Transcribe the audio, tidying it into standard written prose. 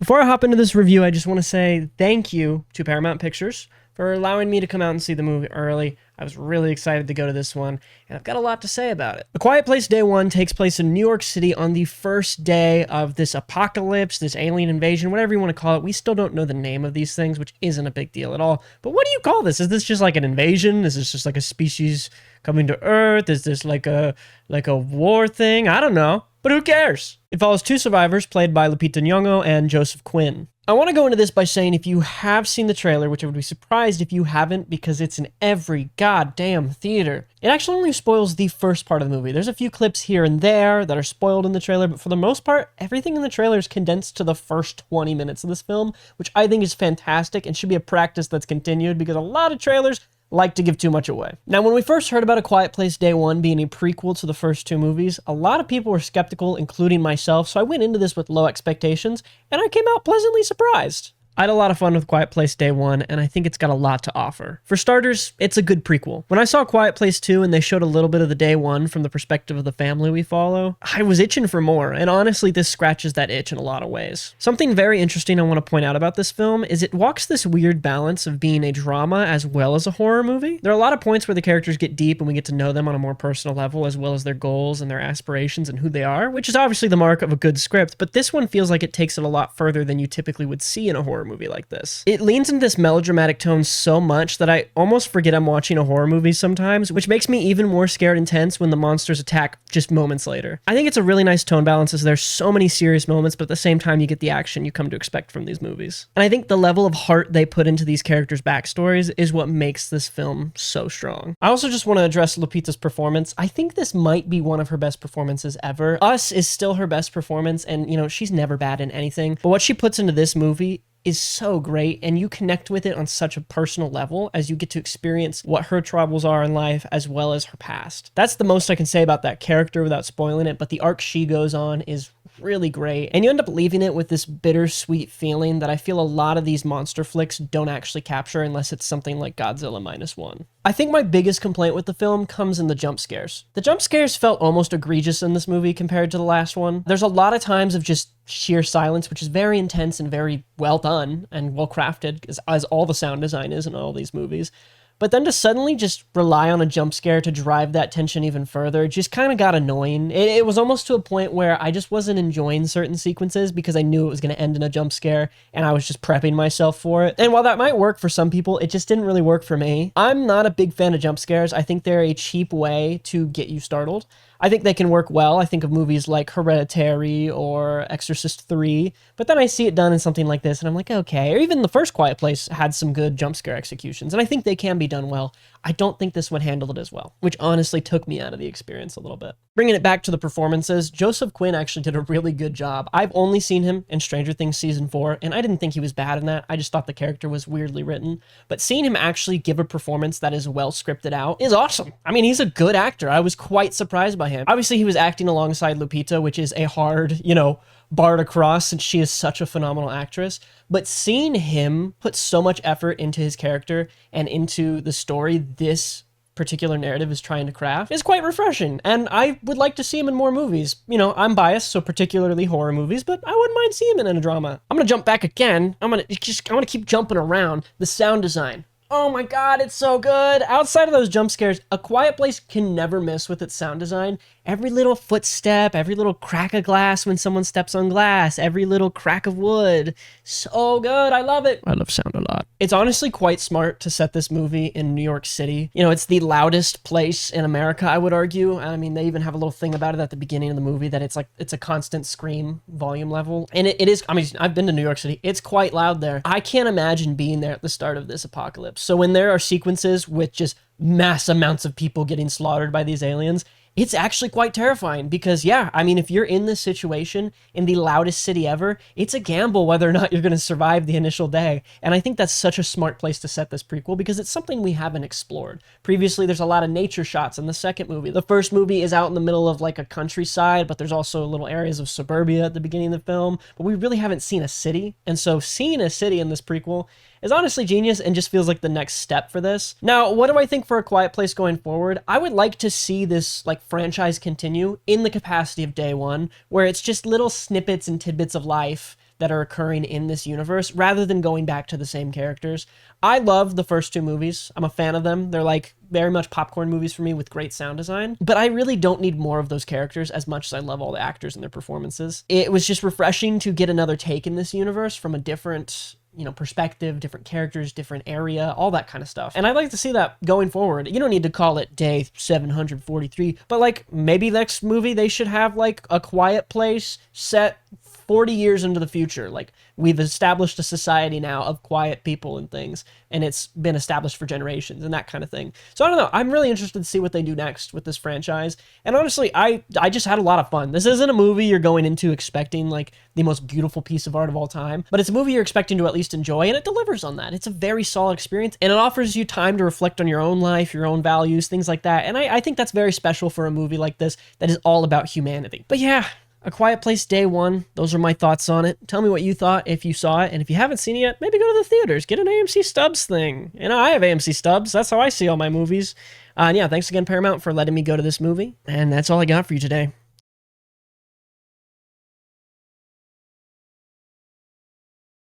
Before I hop into this review, I just want to say thank you to Paramount Pictures for allowing me to come out and see the movie early. I was really excited to go to this one, and I've got a lot to say about it. A Quiet Place Day 1 takes place in New York City on the first day of this apocalypse, this alien invasion, whatever you want to call it. We still don't know the name of these things, which isn't a big deal at all. But what do you call this? Is this just like an invasion? Is this just like a species coming to Earth? Is this like a war thing? I don't know. But who cares? It follows two survivors played by Lupita Nyongo and Joseph Quinn. I want to go into this by saying if you have seen the trailer, which I would be surprised if you haven't because it's in every goddamn theater, it actually only spoils the first part of the movie. There's a few clips here and there that are spoiled in the trailer, but for the most part, everything in the trailer is condensed to the first 20 minutes of this film, which I think is fantastic and should be a practice that's continued because a lot of trailers like to give too much away. Now, when we first heard about A Quiet Place Day 1 being a prequel to the first two movies, a lot of people were skeptical, including myself, so I went into this with low expectations, and I came out pleasantly surprised. I had a lot of fun with Quiet Place Day 1, and I think it's got a lot to offer. For starters, it's a good prequel. When I saw Quiet Place 2 and they showed a little bit of the Day 1 from the perspective of the family we follow, I was itching for more, and honestly, this scratches that itch in a lot of ways. Something very interesting I want to point out about this film is it walks this weird balance of being a drama as well as a horror movie. There are a lot of points where the characters get deep and we get to know them on a more personal level, as well as their goals and their aspirations and who they are, which is obviously the mark of a good script, but this one feels like it takes it a lot further than you typically would see in a horror movie like this. It leans into this melodramatic tone so much that I almost forget I'm watching a horror movie sometimes, which makes me even more scared and tense when the monsters attack just moments later. I think it's a really nice tone balance as there's so many serious moments, but at the same time you get the action you come to expect from these movies. And I think the level of heart they put into these characters' backstories is what makes this film so strong. I also just want to address Lupita's performance. I think this might be one of her best performances ever. Us is still her best performance, and she's never bad in anything, but what she puts into this movie is so great, and you connect with it on such a personal level as you get to experience what her troubles are in life as well as her past. That's the most I can say about that character without spoiling it, but the arc she goes on is really great, and you end up leaving it with this bittersweet feeling that I feel a lot of these monster flicks don't actually capture unless it's something like Godzilla -1. I think my biggest complaint with the film comes in the jump scares. The jump scares felt almost egregious in this movie compared to the last one. There's a lot of times of just sheer silence, which is very intense and very well done and well crafted, as all the sound design is in all these movies. But then to suddenly just rely on a jump scare to drive that tension even further just kind of got annoying. It was almost to a point where I just wasn't enjoying certain sequences because I knew it was going to end in a jump scare and I was just prepping myself for it. And while that might work for some people, it just didn't really work for me. I'm not a big fan of jump scares. I think they're a cheap way to get you startled. I think they can work well. I think of movies like Hereditary or Exorcist 3, but then I see it done in something like this and I'm like, okay. Or even the first Quiet Place had some good jump scare executions, and I think they can be done well. I don't think this one handled it as well, which honestly took me out of the experience a little bit. Bringing it back to the performances, Joseph Quinn actually did a really good job. I've only seen him in Stranger Things Season 4, and I didn't think he was bad in that. I just thought the character was weirdly written. But seeing him actually give a performance that is well scripted out is awesome. I mean, he's a good actor. I was quite surprised by him. Obviously, he was acting alongside Lupita, which is a hard, bar to cross since she is such a phenomenal actress. But seeing him put so much effort into his character and into the story this particular narrative is trying to craft is quite refreshing, and I would like to see him in more movies. I'm biased, so particularly horror movies, but I wouldn't mind seeing him in a drama. I'm gonna jump back again. I'm gonna keep jumping around. The sound design. Oh my god, it's so good! Outside of those jump scares, A Quiet Place can never miss with its sound design. Every little footstep, every little crack of glass when someone steps on glass, every little crack of wood. So good, I love it. I love sound a lot. It's honestly quite smart to set this movie in New York City. It's the loudest place in America, I would argue. I mean, they even have a little thing about it at the beginning of the movie that it's a constant scream volume level. And it is, I've been to New York City. It's quite loud there. I can't imagine being there at the start of this apocalypse. So when there are sequences with just mass amounts of people getting slaughtered by these aliens, it's actually quite terrifying because, if you're in this situation in the loudest city ever, it's a gamble whether or not you're going to survive the initial day. And I think that's such a smart place to set this prequel because it's something we haven't explored. Previously, there's a lot of nature shots in the second movie. The first movie is out in the middle of like a countryside, but there's also little areas of suburbia at the beginning of the film. But we really haven't seen a city. And so seeing a city in this prequel is honestly genius and just feels like the next step for this. Now, what do I think for A Quiet Place going forward? I would like to see this franchise continue in the capacity of Day 1, where it's just little snippets and tidbits of life that are occurring in this universe rather than going back to the same characters. I love the first two movies. I'm a fan of them. They're like very much popcorn movies for me with great sound design. But I really don't need more of those characters as much as I love all the actors and their performances. It was just refreshing to get another take in this universe from a different, perspective, different characters, different area, all that kind of stuff. And I'd like to see that going forward. You don't need to call it day 743, but like maybe next movie they should have like a quiet place set 40 years into the future. Like, we've established a society now of quiet people and things, and it's been established for generations and that kind of thing. So I don't know. I'm really interested to see what they do next with this franchise. And honestly, I just had a lot of fun. This isn't a movie you're going into expecting like the most beautiful piece of art of all time, but it's a movie you're expecting to at least enjoy, and it delivers on that. It's a very solid experience, and it offers you time to reflect on your own life, your own values, things like that. And I think that's very special for a movie like this that is all about humanity. But yeah, A Quiet Place Day 1, those are my thoughts on it. Tell me what you thought if you saw it, and if you haven't seen it yet, maybe go to the theaters, get an AMC Stubs thing. I have AMC Stubs, that's how I see all my movies. And yeah, thanks again, Paramount, for letting me go to this movie, and that's all I got for you today.